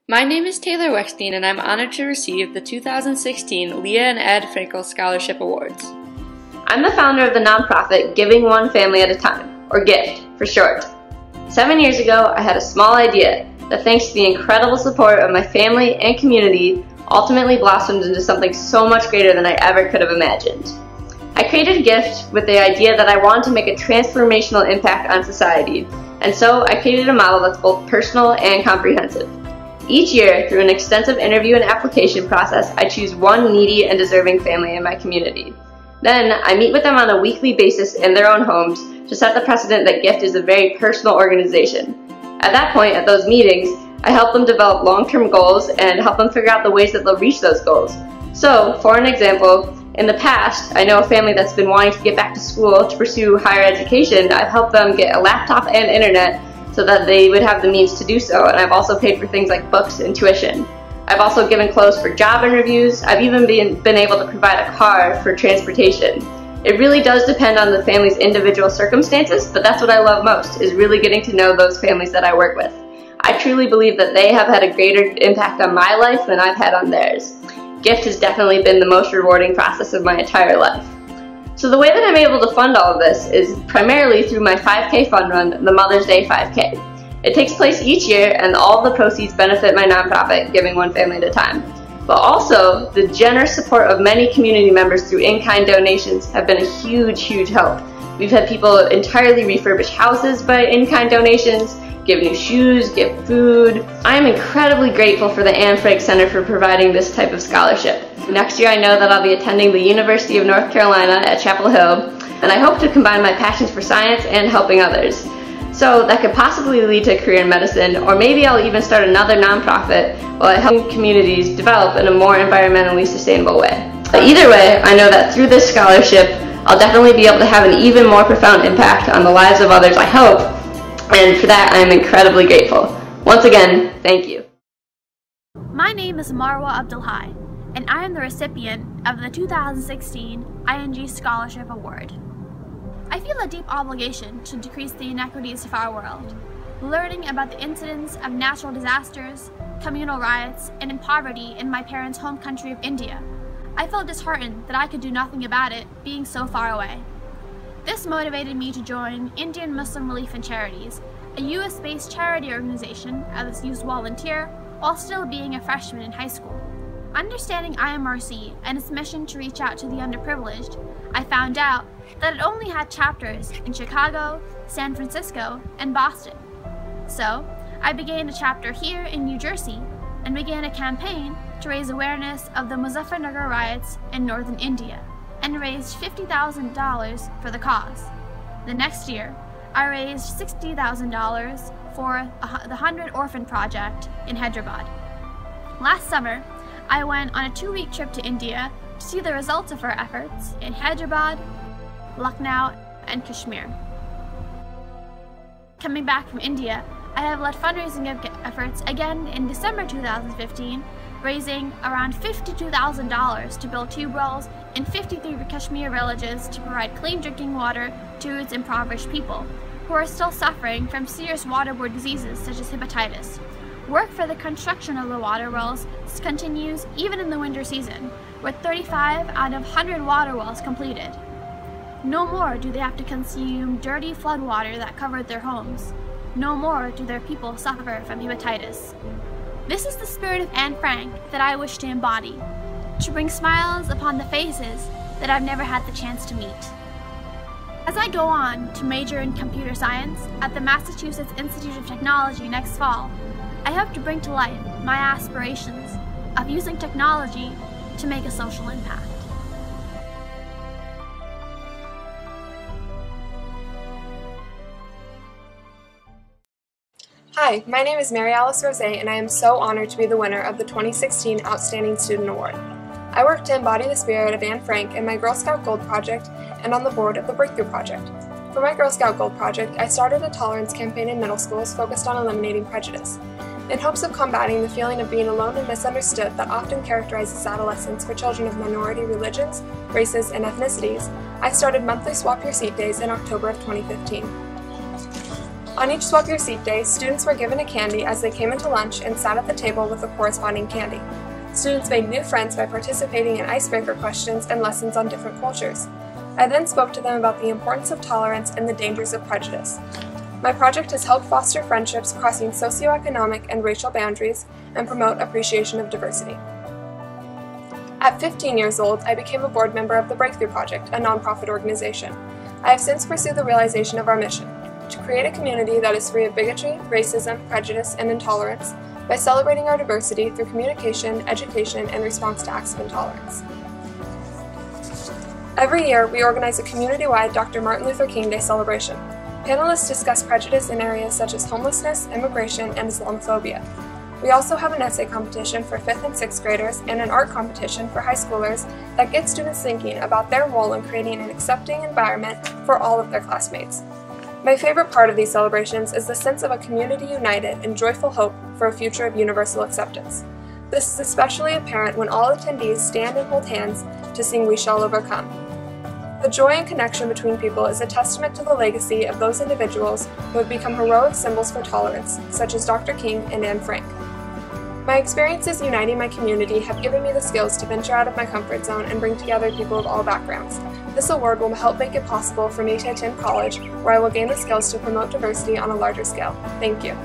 My name is Taylor Eckstein, and I'm honored to receive the 2016 Leah and Ed Frankel Scholarship Awards. I'm the founder of the nonprofit Giving One Family at a Time, or GIFT for short. 7 years ago, I had a small idea that, thanks to the incredible support of my family and community, ultimately blossomed into something so much greater than I ever could have imagined. I created GIFT with the idea that I wanted to make a transformational impact on society, and so I created a model that's both personal and comprehensive. Each year, through an extensive interview and application process, I choose one needy and deserving family in my community. Then, I meet with them on a weekly basis in their own homes to set the precedent that GIFT is a very personal organization. At that point, at those meetings, I help them develop long-term goals and help them figure out the ways that they'll reach those goals. So, for an example, in the past, I know a family that's been wanting to get back to school to pursue higher education. I've helped them get a laptop and internet so that they would have the means to do so, and I've also paid for things like books and tuition. I've also given clothes for job interviews. I've even been able to provide a car for transportation. It really does depend on the family's individual circumstances, but that's what I love most, is really getting to know those families that I work with. I truly believe that they have had a greater impact on my life than I've had on theirs. GIFT has definitely been the most rewarding process of my entire life. So the way that I'm able to fund all of this is primarily through my 5K fund run, the Mother's Day 5K. It takes place each year, and all the proceeds benefit my nonprofit, Giving One Family at a Time. But also, the generous support of many community members through in-kind donations have been a huge, huge help. We've had people entirely refurbish houses by in-kind donations, give new shoes, give food. I am incredibly grateful for the Anne Frank Center for providing this type of scholarship. Next year I know that I'll be attending the University of North Carolina at Chapel Hill, and I hope to combine my passions for science and helping others. So that could possibly lead to a career in medicine, or maybe I'll even start another nonprofit while I help communities develop in a more environmentally sustainable way. But either way, I know that through this scholarship, I'll definitely be able to have an even more profound impact on the lives of others, I hope, and for that I am incredibly grateful. Once again, thank you. My name is Marwa Delhi, and I am the recipient of the 2016 ING Scholarship Award. I feel a deep obligation to decrease the inequities of our world, learning about the incidents of natural disasters, communal riots, and poverty in my parents' home country of India. I felt disheartened that I could do nothing about it, being so far away. This motivated me to join Indian Muslim Relief and Charities, a US-based charity organization as a youth volunteer while still being a freshman in high school. Understanding IMRC and its mission to reach out to the underprivileged, I found out that it only had chapters in Chicago, San Francisco, and Boston. So, I began a chapter here in New Jersey and began a campaign to raise awareness of the Muzaffarnagar riots in northern India, and raised $50,000 for the cause. The next year, I raised $60,000 for the 100 Orphan Project in Hyderabad. Last summer, I went on a 2-week trip to India to see the results of our efforts in Hyderabad, Lucknow, and Kashmir. Coming back from India, I have led fundraising efforts again in December 2015, raising around $52,000 to build tube wells in 53 Kashmir villages to provide clean drinking water to its impoverished people, who are still suffering from serious waterborne diseases such as hepatitis. Work for the construction of the water wells continues even in the winter season, with 35 out of 100 water wells completed. No more do they have to consume dirty flood water that covered their homes. No more do their people suffer from hepatitis. This is the spirit of Anne Frank that I wish to embody, to bring smiles upon the faces that I've never had the chance to meet. As I go on to major in computer science at the Massachusetts Institute of Technology next fall, I hope to bring to life my aspirations of using technology to make a social impact. Hi, my name is Mary Alice Rose, and I am so honored to be the winner of the 2016 Outstanding Student Award. I work to embody the spirit of Anne Frank in my Girl Scout Gold Project and on the board of the Breakthrough Project. For my Girl Scout Gold Project, I started a tolerance campaign in middle schools focused on eliminating prejudice, in hopes of combating the feeling of being alone and misunderstood that often characterizes adolescence for children of minority religions, races, and ethnicities. I started monthly Swap Your Seat Days in October of 2015. On each Swap Your Seat day, students were given a candy as they came into lunch and sat at the table with the corresponding candy. Students made new friends by participating in icebreaker questions and lessons on different cultures. I then spoke to them about the importance of tolerance and the dangers of prejudice. My project has helped foster friendships crossing socioeconomic and racial boundaries and promote appreciation of diversity. At 15 years old, I became a board member of the Breakthrough Project, a nonprofit organization. I have since pursued the realization of our mission, to create a community that is free of bigotry, racism, prejudice, and intolerance by celebrating our diversity through communication, education, and response to acts of intolerance. Every year, we organize a community-wide Dr. Martin Luther King Day celebration. Panelists discuss prejudice in areas such as homelessness, immigration, and Islamophobia. We also have an essay competition for 5th and 6th graders and an art competition for high schoolers that get students thinking about their role in creating an accepting environment for all of their classmates. My favorite part of these celebrations is the sense of a community united in joyful hope for a future of universal acceptance. This is especially apparent when all attendees stand and hold hands to sing "We Shall Overcome." The joy and connection between people is a testament to the legacy of those individuals who have become heroic symbols for tolerance, such as Dr. King and Anne Frank. My experiences uniting my community have given me the skills to venture out of my comfort zone and bring together people of all backgrounds. This award will help make it possible for me to attend college, where I will gain the skills to promote diversity on a larger scale. Thank you.